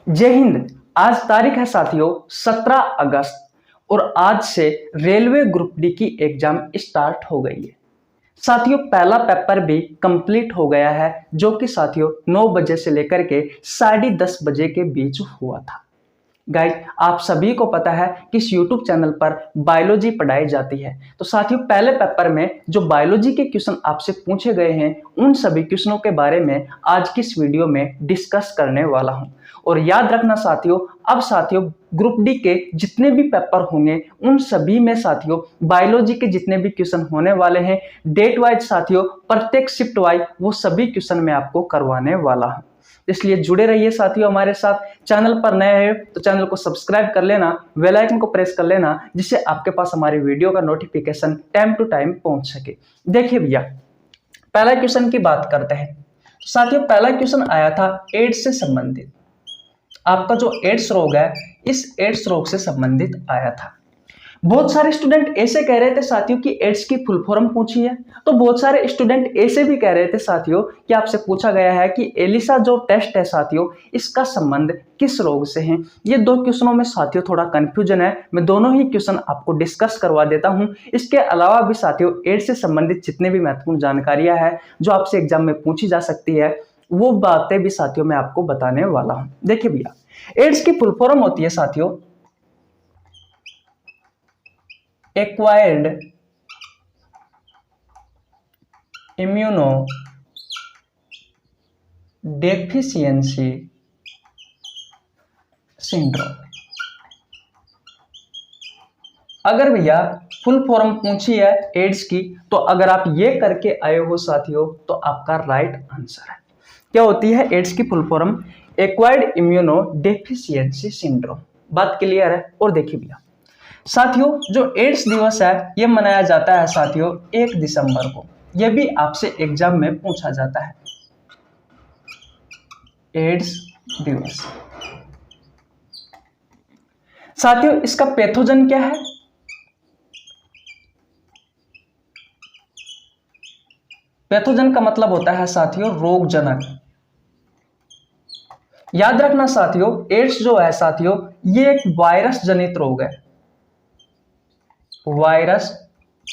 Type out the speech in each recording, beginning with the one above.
जय हिंद। आज तारीख है साथियों 17 अगस्त और आज से रेलवे ग्रुप डी की एग्जाम स्टार्ट हो गई है। साथियों पहला पेपर भी कंप्लीट हो गया है जो कि साथियों 9 बजे से लेकर के 10:30 बजे के बीच हुआ था। गाइस आप सभी को पता है कि इस YouTube चैनल पर बायोलॉजी पढ़ाई जाती है। तो साथियों पहले पेपर में जो बायोलॉजी के क्वेश्चन आपसे पूछे गए हैं उन सभी क्वेश्चनों के बारे में आज की इस वीडियो में डिस्कस करने वाला हूं। और याद रखना साथियों, अब साथियों ग्रुप डी के जितने भी पेपर होंगे उन सभी में साथियों बायोलॉजी के जितने भी क्वेश्चन होने वाले हैं डेट वाइज साथियों प्रत्येक शिफ्ट वाइज वो सभी क्वेश्चन मैं आपको करवाने वाला हूं। इसलिए जुड़े रहिए साथियों हमारे साथ। चैनल पर नए हैं तो चैनल को सब्सक्राइब कर लेना, बेल आइकन को प्रेस कर लेना जिससे आपके पास हमारी वीडियो का नोटिफिकेशन टाइम टू टाइम पहुंच सके। देखिए भैया पहला क्वेश्चन की बात करते हैं। साथियों पहला क्वेश्चन आया था एड्स से संबंधित। आपका जो एड्स रोग है इस एड्स रोग से संबंधित आया था। बहुत सारे स्टूडेंट ऐसे कह रहे थे साथियों कि एड्स की फुल फॉर्म पूछी है, तो बहुत सारे स्टूडेंट ऐसे भी कह रहे थे साथियों कि आपसे पूछा गया है कि एलिसा जो टेस्ट है साथियों इसका संबंध किस रोग से है। ये दो क्वेश्चनों में साथियों थोड़ा कंफ्यूजन है, मैं दोनों ही क्वेश्चन आपको डिस्कस करवा देता हूं। इसके अलावा भी साथियों एड्स से संबंधित जितने भी महत्वपूर्ण जानकारियां हैं जो आपसे एग्जाम में पूछी जा सकती है वो बातें भी साथियों मैं आपको बताने वाला हूं। देखिए भैया एड्स की फुल फॉर्म होती है साथियों एक्वायर्ड इम्यूनो डेफिशिएंसी सिंड्रोम। अगर भैया फुल फॉर्म पूछी है एड्स की तो अगर आप ये करके आए हो साथियों तो आपका राइट आंसर है। क्या होती है एड्स की full form? Acquired immuno deficiency syndrome. बात क्लियर है। और देखिए भैया साथियों जो एड्स दिवस है ये मनाया जाता है साथियों 1 दिसंबर को। यह भी आपसे एग्जाम में पूछा जाता है एड्स दिवस। साथियों इसका पैथोजन क्या है? पैथोजन का मतलब होता है साथियों रोगजनक। याद रखना साथियों एड्स जो है साथियों ये एक वायरस जनित रोग है। वायरस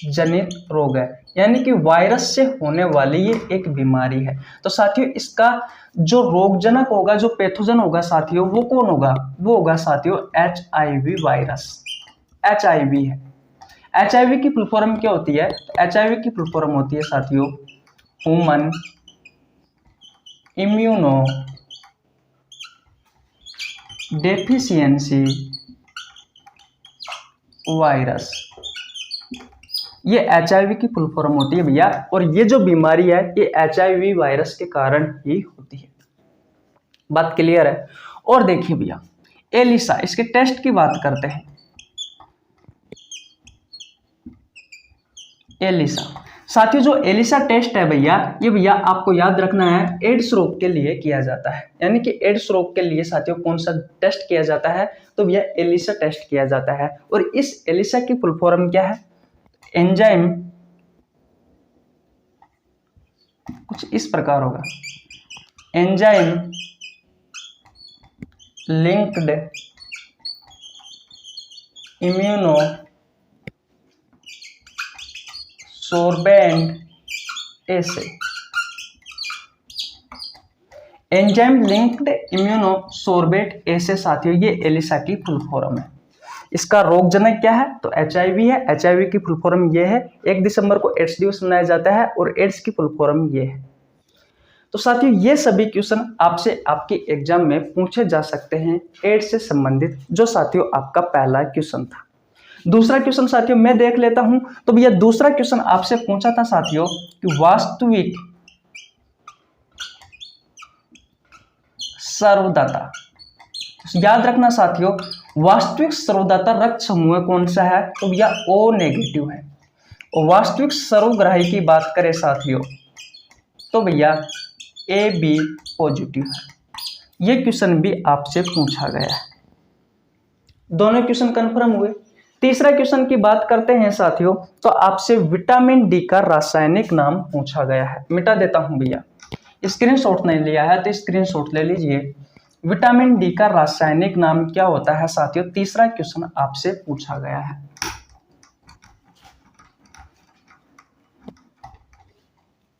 जनित रोग है यानी कि वायरस से होने वाली ये एक बीमारी है। तो साथियों इसका जो रोगजनक होगा जो पैथोजन होगा साथियों वो कौन होगा? वो होगा साथियों HIV वायरस। HIV है। HIV की फुल फॉर्म क्या होती है? HIV की फुल फॉर्म होती है साथियों ह्यूमन इम्यूनो डेफिशिएंसी वायरस। ये HIV की फुल फॉर्म होती है भैया। और ये जो बीमारी है ये HIV वायरस के कारण ही होती है। बात क्लियर है। और देखिए भैया एलिसा, इसके टेस्ट की बात करते हैं। एलिसा साथियों जो एलिसा टेस्ट है भैया ये भैया आपको याद रखना है एड्स रोग के लिए किया जाता है। यानी कि एड्स रोग के लिए साथियों कौन सा टेस्ट किया जाता है? तो भैया एलिसा टेस्ट किया जाता है। और इस एलिसा की फुल फॉर्म क्या है? एंजाइम कुछ इस प्रकार होगा एंजाइम लिंक्ड इम्यूनो सोर्बेंट एसे। एंजाइम लिंक्ड इम्यूनो सोर्बेट एसे साथियों ये एलिसा की फुल फॉर्म है। इसका रोगजनक क्या है? तो HIV है। HIV की फुल फॉर्म ये है। 1 दिसंबर को एड्स दिवस मनाया जाता है और एड्स की फुल फॉर्म ये है। तो साथियों ये सभी क्वेश्चन आपसे आपके एग्जाम में पूछे जा सकते हैं एड्स से संबंधित, जो साथियों आपका पहला क्वेश्चन था। दूसरा क्वेश्चन साथियों मैं देख लेता हूं। तो भैया दूसरा क्वेश्चन आपसे पूछा था साथियों कि वास्तविक सर्वदाता। याद रखना साथियों वास्तविक सर्वदाता रक्त समूह कौन सा है? तो भैया O नेगेटिव है। और वास्तविक सर्वग्राही की बात करें साथियों तो भैया AB पॉजिटिव है। ये क्वेश्चन भी आपसे पूछा गया है। दोनों क्वेश्चन कंफर्म हुए। तीसरा क्वेश्चन की बात करते हैं साथियों तो आपसे विटामिन डी का रासायनिक नाम पूछा गया है। मिटा देता हूं भैया, स्क्रीनशॉट नहीं लिया है तो स्क्रीनशॉट ले लीजिए। विटामिन डी का रासायनिक नाम क्या होता है साथियों? तीसरा क्वेश्चन आपसे पूछा गया है।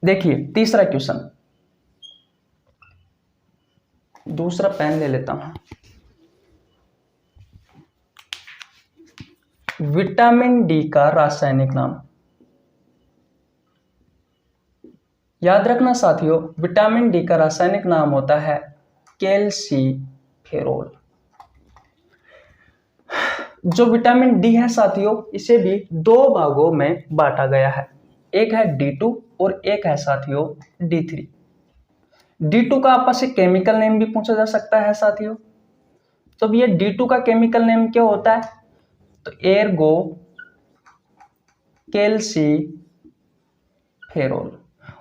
देखिए तीसरा क्वेश्चन, दूसरा पेन ले लेता हूं। विटामिन डी का रासायनिक नाम, याद रखना साथियों, विटामिन डी का रासायनिक नाम होता है कैल्सीफेरोल। जो विटामिन डी है साथियों, इसे भी दो भागों में बांटा गया है, एक है D2 और एक है साथियों D3। D2 का आपस से केमिकल नेम भी पूछा जा सकता है साथियों। तो ये D2 का केमिकल नेम क्या होता है? तो एर्गो कैल्सीफेरोल।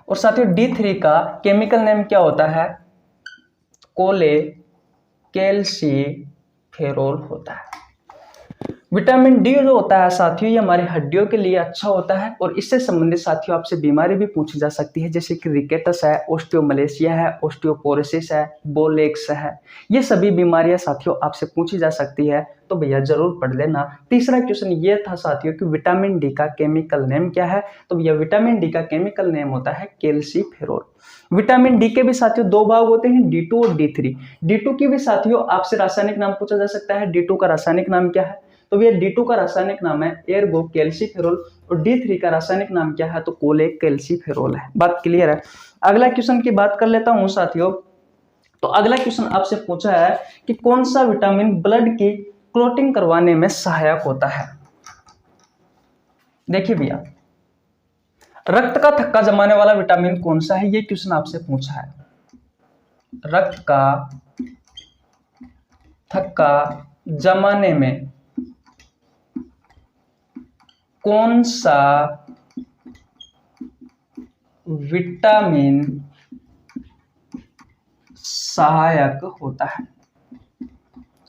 और साथियों D3 का केमिकल नेम क्या होता है? कोले कैल्सीफेरोल होता है। विटामिन डी जो होता है साथियों, ये हमारी हड्डियों के लिए अच्छा होता है और इससे संबंधित साथियों आपसे बीमारी भी पूछी जा सकती है, जैसे कि रिकेटस है, ओस्टियोमलेशिया है, ओस्टियोपोरोसिस है, बोलेक्स है। ये सभी बीमारियां साथियों आपसे पूछी जा सकती है, तो भैया जरूर पढ़ लेना। तीसरा क्वेश्चन ये था साथियों कि विटामिन डी का केमिकल नेम क्या है? तो भैया विटामिन डी का केमिकल नेम होता है कैल्सीफेरोल। विटामिन डी के भी साथियों दो भाग होते हैं, D2 और D3। D2 की भी साथियों आपसे रासायनिक नाम पूछा जा सकता है। D2 का रासायनिक नाम क्या है? तो ये D2 का रासायनिक नाम है एर्गो कैल्सीफेरोल और D3 का रासायनिक नाम क्या है? तो कोले कैल्सीफेरोल है। बात क्लियर है? अगला क्वेश्चन की बात कर लेता हूं साथियों। तो अगला क्वेश्चन आपसे पूछा है कि कौन सा विटामिन ब्लड की क्लॉटिंग करवाने में सहायक होता है? देखिए भैया, रक्त का थक्का जमाने वाला विटामिन कौन सा है? ये क्वेश्चन आपसे पूछा है। रक्त का थक्का जमाने में कौन सा विटामिन सहायक होता है?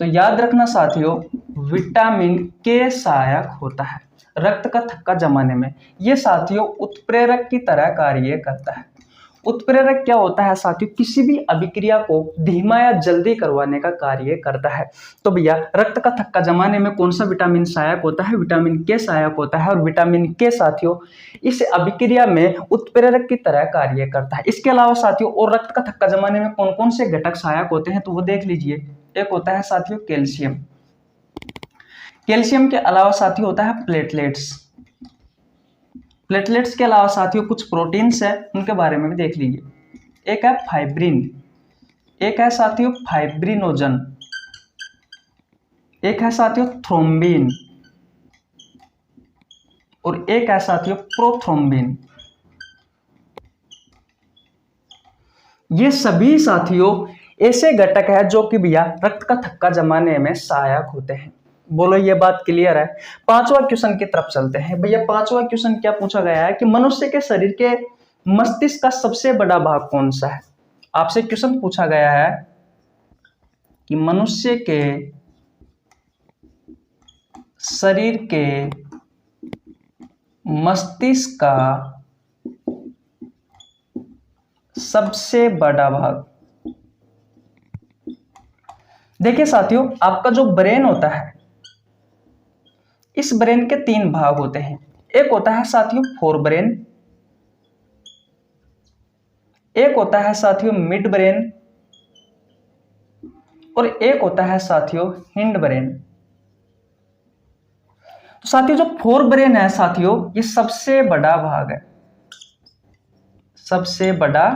तो याद रखना साथियों, विटामिन के सहायक होता है रक्त का थक्का जमाने में। ये साथियों उत्प्रेरक की तरह कार्य करता है। उत्प्रेरक क्या होता है साथियों? किसी भी अभिक्रिया को धीमा या जल्दी करवाने का कार्य करता है। तो भैया रक्त का थक्का जमाने में कौन सा विटामिन सहायक होता है? विटामिन के सहायक होता है और विटामिन के साथियों इस अभिक्रिया में उत्प्रेरक की तरह कार्य करता है। इसके अलावा साथियों और रक्त का थक्का जमाने में कौन कौन से घटक सहायक होते हैं? तो वो देख लीजिए। एक होता है साथियों कैल्शियम। कैल्शियम के अलावा साथियों होता है प्लेटलेट्स। प्लेटलेट्स के अलावा साथियों कुछ प्रोटीन्स है, उनके बारे में भी देख लीजिए। एक है फाइब्रिन, एक है साथियों फाइब्रिनोजन, एक है साथियों थ्रोम्बिन और एक है साथियों प्रोथ्रोम्बिन। ये सभी साथियों ऐसे घटक है जो कि भैया रक्त का थक्का जमाने में सहायक होते हैं। बोलो ये बात क्लियर है? पांचवा क्वेश्चन की तरफ चलते हैं। भैया पांचवा क्वेश्चन क्या पूछा गया है कि मनुष्य के शरीर के मस्तिष्क का सबसे बड़ा भाग कौन सा है? आपसे क्वेश्चन पूछा गया है कि मनुष्य के शरीर के मस्तिष्क का सबसे बड़ा भाग। देखिए साथियों, आपका जो ब्रेन होता है, इस ब्रेन के तीन भाग होते हैं। एक होता है साथियों फोर ब्रेन, एक होता है साथियों मिड ब्रेन और एक होता है साथियों हिंड ब्रेन। तो साथियों जो फोर ब्रेन है साथियों, ये सबसे बड़ा भाग है, सबसे बड़ा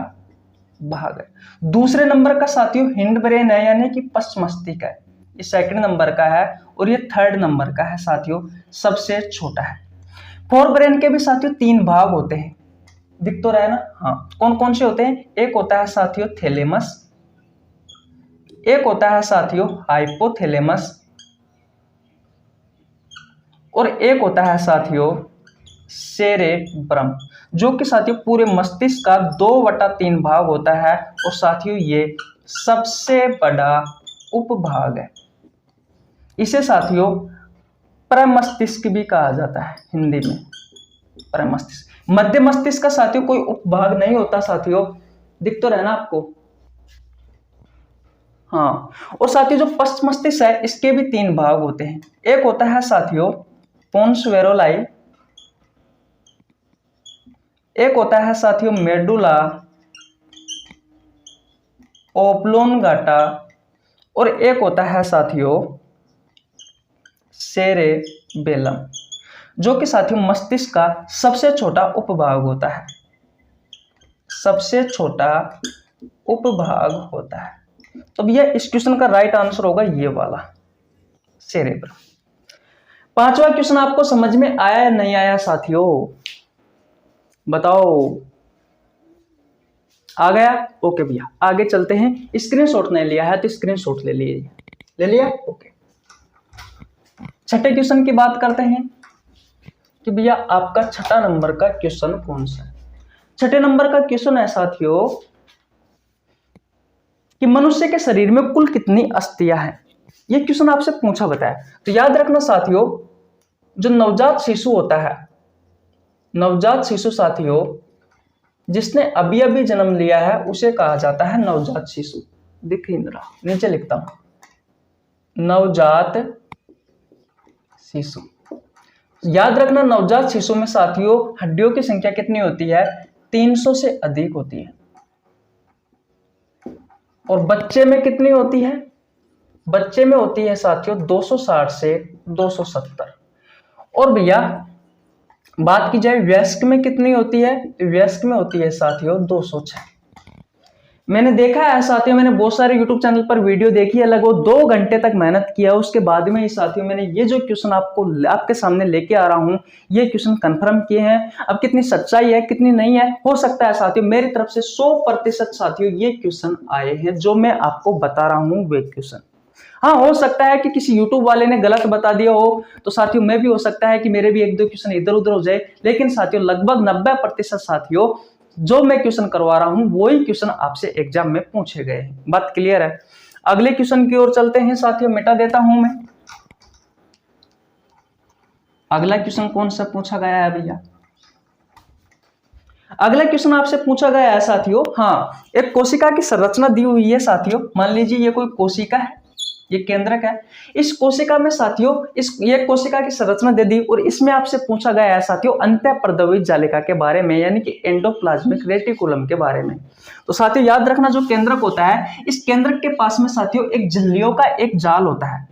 भाग है। दूसरे नंबर का साथियों हिंड ब्रेन है, यानी कि पश्च मस्तिष्क है, ये सेकंड नंबर का है और ये थर्ड नंबर का है साथियों, सबसे छोटा है। फोर ब्रेन के भी साथियों तीन भाग होते हैं, दिख तो रहा है ना? हाँ, कौन कौन से होते हैं? एक होता है साथियों थैलेमस, एक होता है साथियों हाइपोथैलेमस और एक होता है साथियों सेरेब्रम, जो कि साथियों पूरे मस्तिष्क का 2/3 भाग होता है और साथियों ये सबसे बड़ा उपभाग है। इसे साथियों प्रमस्तिष्क भी कहा जाता है हिंदी में, प्रमस्तिष्क। मध्य मस्तिष्क का साथियों कोई उपभाग नहीं होता साथियों, दिख तो रहा ना आपको? हाँ, और साथियों जो पश्च मस्तिष्क है इसके भी 3 भाग होते हैं। एक होता है साथियों पोन्स वेरोलाई, एक होता है साथियों मेडुला ओब्लोंगाटा, और एक होता है साथियों सेरेबेलम, जो कि साथियों मस्तिष्क का सबसे छोटा उपभाग होता है, सबसे छोटा उपभाग होता है। तो भैया इस क्वेश्चन का राइट आंसर होगा ये वाला सेरेब्रम। 5वां क्वेश्चन आपको समझ में आया या नहीं आया साथियों, बताओ। आ गया? ओके भैया आगे चलते हैं। स्क्रीनशॉट नहीं लिया है तो स्क्रीनशॉट ले लिए, ले लिया? ओके। छठे क्वेश्चन की बात करते हैं कि भैया आपका छठा नंबर का क्वेश्चन कौन सा है। छठे नंबर का क्वेश्चन है साथियों कि मनुष्य के शरीर में कुल कितनी अस्थियां हैं। ये क्वेश्चन आपसे पूछा बताया, तो याद रखना साथियों जो नवजात शिशु होता है, नवजात शिशु साथियों जिसने अभी अभी जन्म लिया है उसे कहा जाता है नवजात शिशु। दिख ही नहीं रहा, नीचे लिखता हूं नवजात शिशु। याद रखना नवजात शिशु में साथियों हड्डियों की संख्या कितनी होती है? 300 से अधिक होती है। और बच्चे में कितनी होती है? बच्चे में होती है साथियों 260 से 270। और भैया बात की जाए वयस्क में कितनी होती है? वयस्क में होती है साथियों 206। मैंने देखा है साथियों, मैंने बहुत सारे YouTube चैनल पर वीडियो देखी है, लगभग 2 घंटे तक मेहनत किया, उसके बाद में ही साथियों मैंने ये जो क्वेश्चन आपके सामने लेके आ रहा हूं, ये क्वेश्चन कंफर्म किए हैं। अब कितनी सच्चाई है कितनी नहीं है, हो सकता है साथियों मेरी तरफ से 100% साथियों ये क्वेश्चन आए हैं जो मैं आपको बता रहा हूं वे क्वेश्चन। हाँ, हो सकता है कि किसी YouTube वाले ने गलत बता दिया हो, तो साथियों मैं भी हो सकता है कि मेरे भी 1-2 क्वेश्चन इधर उधर हो जाए, लेकिन साथियों लगभग 90% साथियों जो मैं क्वेश्चन करवा रहा हूं वही क्वेश्चन आपसे एग्जाम में पूछे गए हैं। बात क्लियर है? अगले क्वेश्चन की ओर चलते हैं साथियों, मिटा देता हूं मैं। अगला क्वेश्चन कौन सा पूछा गया है भैया? अगला क्वेश्चन आपसे पूछा गया है साथियों, हाँ, एक कोशिका की संरचना दी हुई है साथियों। मान लीजिए ये कोई कोशिका है, ये केंद्रक है। इस कोशिका में साथियों ये कोशिका की संरचना दे दी और इसमें आपसे पूछा गया है साथियों अंतःपर्दवी जालिका के बारे में, यानी कि एंडोप्लाज्मिक रेटिकुलम के बारे में। तो साथियों याद रखना जो केंद्रक होता है, इस केंद्रक के पास में साथियों एक झिल्लियों का एक जाल होता है,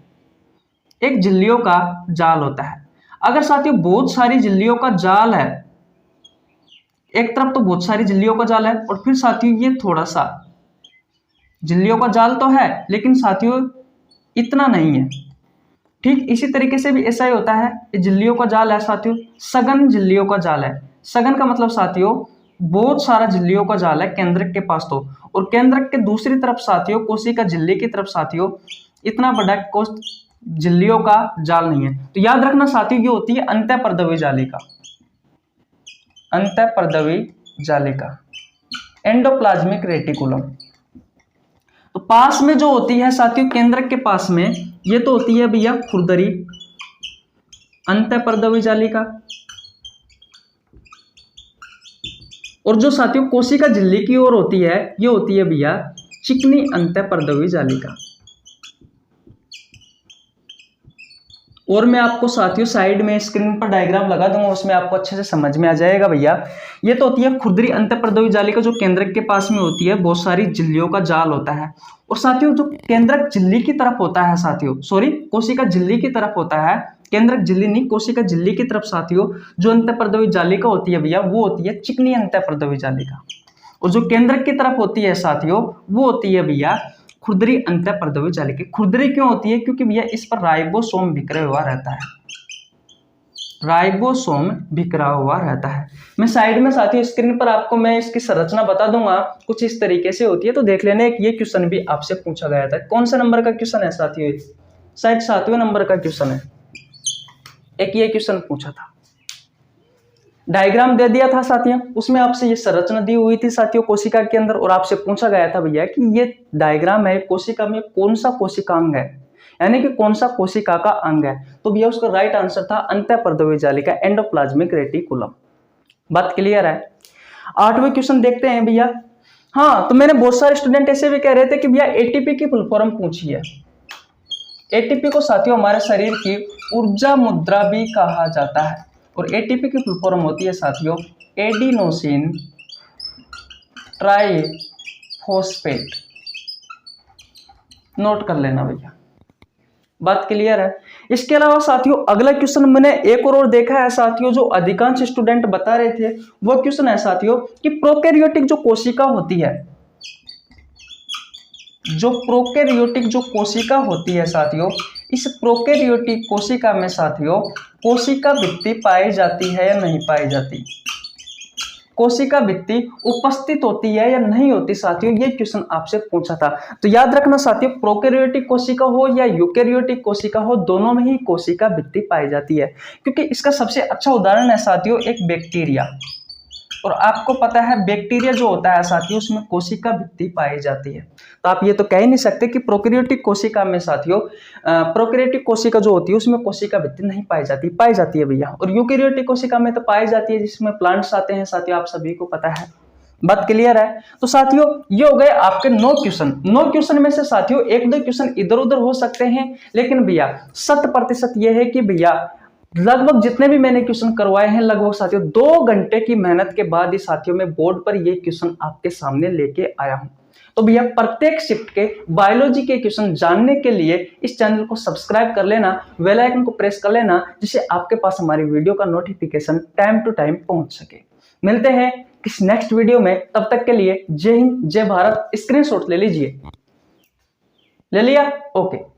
एक झिल्लियों का जाल होता है। अगर साथियों बहुत सारी झिल्लियों का जाल है, एक तरफ तो बहुत सारी झिल्लियों का जाल है और फिर साथियों ये थोड़ा सा झिल्लियों का जाल तो है लेकिन साथियों इतना नहीं है। ठीक इसी तरीके से भी ऐसा ही होता है, झिल्लियों का जाल है साथियों, सघन झिल्लियों का जाल है। सघन का मतलब साथियों बहुत सारा झिल्लियों का जाल है केंद्रक के पास तो, और केंद्रक के दूसरी तरफ साथियों कोशिका झिल्ली की तरफ साथियों इतना बड़ा झिल्लियों का जाल नहीं है। तो याद रखना साथियों ये होती है अंतःपर्दवी जालिका, अंतःपर्दवी जालिका, एंडोप्लाज्मिक रेटिकुलम। तो पास में जो होती है साथियों केंद्रक के पास में, ये तो होती है भैया खुरदरी अंतःपर्दवी जालिका, और जो साथियों कोशिका झिल्ली की ओर होती है ये होती है भैया चिकनी अंतःपर्दवी जालिका। और मैं आपको साथियों साइड में स्क्रीन पर डायग्राम लगा दूंगा, उसमें आपको अच्छे से समझ में आ जाएगा भैया। ये तो होती है खुरदरी अंतःपर्दवी जालिका जो केंद्रक के पास में होती है, बहुत सारी झिल्लियों का जाल होता है। और साथियों जो केंद्रक झिल्ली की तरफ होता है साथियों, सॉरी कोशिका झिल्ली की तरफ होता है, केंद्रक झिल्ली नहीं कोशिका झिल्ली की तरफ साथियों जो अंतःपर्दवी जालिका होती है भैया वो होती है चिकनी अंतःपर्दवी जालिका। और जो केंद्रक की तरफ होती है साथियों वो होती है भैया खुरदरी अंतःपर्दवी जालिका। खुरदरी क्यों होती है? क्योंकि भैया इस पर राइबोसोम बिखरा हुआ रहता है, राइबोसोम बिखरा हुआ रहता है। मैं साइड में साथियों स्क्रीन पर आपको मैं इसकी संरचना बता दूंगा, कुछ इस तरीके से होती है, तो देख लेना। एक ये क्वेश्चन भी आपसे पूछा गया था, कौन सा नंबर का क्वेश्चन है साथियों? शायद 7वें नंबर का क्वेश्चन है। एक ये क्वेश्चन पूछा था, डायग्राम दे दिया था साथियों, उसमें आपसे ये संरचना दी हुई थी साथियों कोशिका के अंदर, और आपसे पूछा गया था भैया कि ये डायग्राम है कोशिका में कौन सा कोशिकांग है, यानी कि कौन सा कोशिका का अंग है। तो भैया उसका राइट आंसर था अंतःपर्दवी जालिका, एंडोप्लाज्मिक रेटिकुलम। बात क्लियर है? 8वें क्वेश्चन देखते हैं भैया हाँ, तो मैंने बहुत सारे स्टूडेंट ऐसे भी कह रहे थे कि भैया एटीपी की फुल फॉर्म पूछिए। एटीपी को साथियों हमारे शरीर की ऊर्जा मुद्रा भी कहा जाता है, और एटीपी की फुल फॉर्म होती है साथियों एडिनोसिन ट्राइफॉस्फेट। नोट कर लेना भैया, बात क्लियर है। इसके अलावा साथियों अगला क्वेश्चन मैंने एक और देखा है साथियों, जो अधिकांश स्टूडेंट बता रहे थे, वो क्वेश्चन है साथियों कि प्रोकैरियोटिक जो कोशिका होती है, जो प्रोकैरियोटिक जो कोशिका होती है साथियों, इस प्रोकैरियोटिक कोशिका में साथियों कोशिका भित्ति पाई जाती है या नहीं पाई जाती, कोशिका भित्ति उपस्थित होती है या नहीं होती साथियों, ये क्वेश्चन आपसे पूछा था। तो याद रखना साथियों, प्रोकैरियोटिक कोशिका हो या यूकैरियोटिक कोशिका हो, दोनों में ही कोशिका भित्ति पाई जाती है, क्योंकि इसका सबसे अच्छा उदाहरण है साथियों एक बैक्टीरिया, और आपको पता है बैक्टीरिया जो होता है साथियों उसमें कोशिका भित्ति पाई जाती है। तो आप ये तो कह ही नहीं सकते कि प्रोकैरियोटिक कोशिका में साथियों प्रोकैरियोटिक कोशिका जो होती है उसमें कोशिका भित्ति नहीं पाई जाती है भैया, और यूकैरियोटिक कोशिका में तो पाई जाती है, जिसमें प्लांट्स आते हैं साथियों, आप सभी को पता है। बात क्लियर है। तो साथियों ये हो गए आपके 9 क्वेश्चन। 9 क्वेश्चन में से साथियों एक दो क्वेश्चन इधर उधर हो सकते हैं, लेकिन भैया 100% ये है कि भैया लगभग जितने भी मैंने क्वेश्चन करवाए हैं, लगभग साथियों 2 घंटे की मेहनत के बाद ही साथियों मैं बोर्ड पर ये क्वेश्चन आपके सामने लेके आया हूं। तो भैया प्रत्येक शिफ्ट के बायोलॉजी के क्वेश्चन जानने के लिए इस चैनल को सब्सक्राइब कर लेना, बेल आइकन को प्रेस कर लेना, जिससे आपके पास हमारी वीडियो का नोटिफिकेशन टाइम टू टाइम पहुंच सके। मिलते हैं किस नेक्स्ट वीडियो में, तब तक के लिए जय हिंद जय भारत। स्क्रीनशॉट ले लीजिए, ले लिया, ओके।